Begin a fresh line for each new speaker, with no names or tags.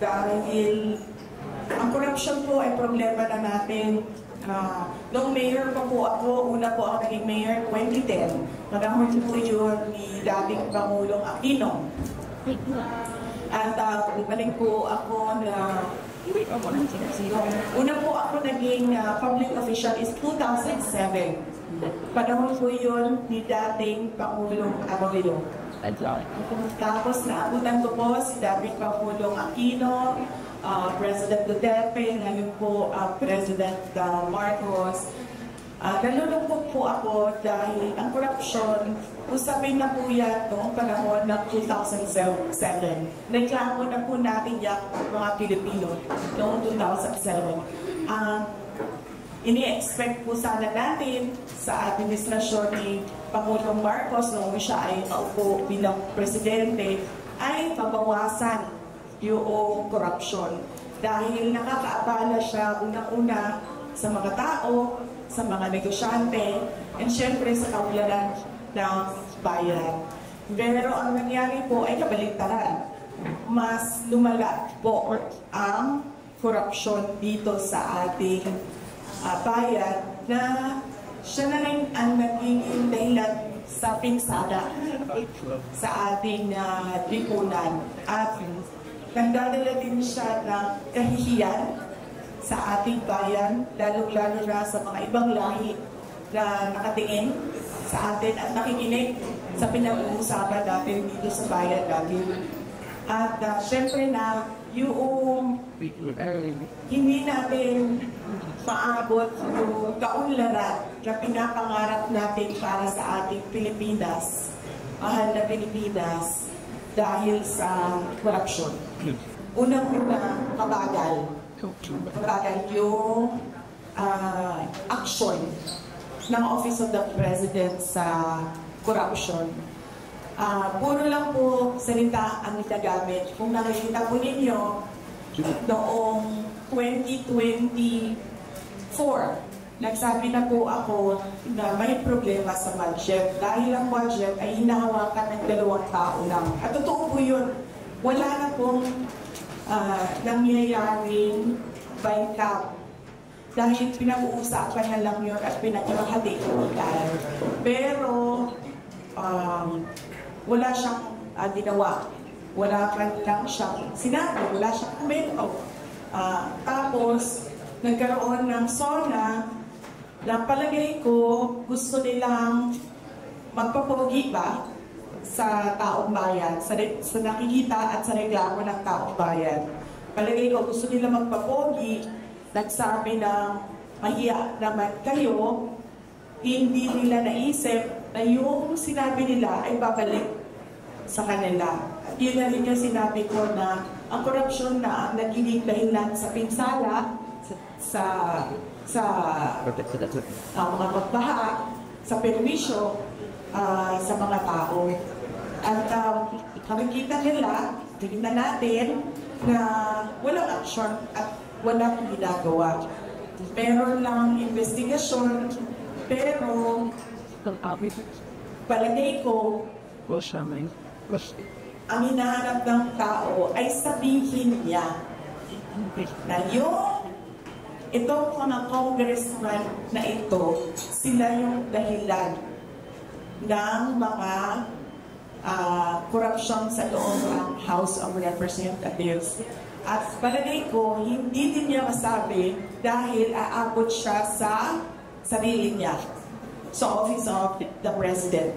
dahil ang corruption po ay problema na natin. Noong mayor pa po ako, una po ako naging mayor 2010. Panahon po yun ni dating Pangulong Aquino. At balik po ako na una po ako naging public official is 2007. Panahon po yun ni dating Pangulong Aquino. Tapos naabutan ko po si dating Pangulong Aquino, President Duterte, ngayon po President Marcos. Nalulungkot po ako dahil ang corruption, usapin na po yan noong panahon ng 2007. Reklamo na po natin yan mga Pilipino noong 2007. Ini-expect po sana natin sa administrasyon ni Pangulong Marcos noong siya ay maupo bilang presidente ay mabawasan yung corruption. Dahil nakakaabala siya unang-una sa mga tao, sa mga negosyante, and syempre sa kaunlaran ng bayan. Pero ang nangyari po ay kabaligtaran. Mas lumala po ang corruption dito sa ating bayan na siya na rin ang naging dahilan sa pinsala sa ating lipunan. At nagdadala din siya ng kahihiyan sa ating bayan, lalo-lalo na sa mga ibang lahi na nakatingin sa atin at nakikinig sa pinag-uusapan natin dito sa bayan natin. At syempre na yung hindi natin maabot yung kaunlaran na pinapangarap natin para sa ating Pilipinas, mahal na Pilipinas, dahil sa corruption. Unang-una, kabagal. Kabagal yung action ng Office of the President sa corruption. Puro lang po salita ang nitagamit. Kung nakikita po ninyo, noong 2024, nagsabi na po ako na may problema sa budget. Dahil ang budget ay hinahawakan ng 2 tao lang. At totoo po yun. Wala na pong nangyayaring by cap. Dahil pinag-uusapan na lang yun at pinag-ihahati-hatian. Pero wala siyang ginawa. Wala lang siyang sinabi. Wala siyang komento. Tapos, nagkaroon ng SONA na palagay ko gusto nilang magpapogi ba sa taong bayan, sa nakikita at sa reklamo ng taong bayan. Palagay ko gusto nila magpapogi, nagsabi ng mahiya naman kayo, hindi nila naisip na yung sinabi nila ay babalik sa kanila. At yun na rin yung sinabi ko na ang korupsyon na nagiging dahilan sa pinsala, sa mga pagbaha, sa perwisyo, sa mga tao. At makikita nila, tingnan natin na walang action at walang ginagawa. Meron lang investigasyon, pero palagay ko, ang hinahanap ng tao ay sabihin niya na itong mga congressman na ito, sila yung dahilan ng mga corruption sa loob ng House of Representatives. At palagay ko, hindi din niya masabi dahil aabot siya sa sarili niya, sa Office of the President.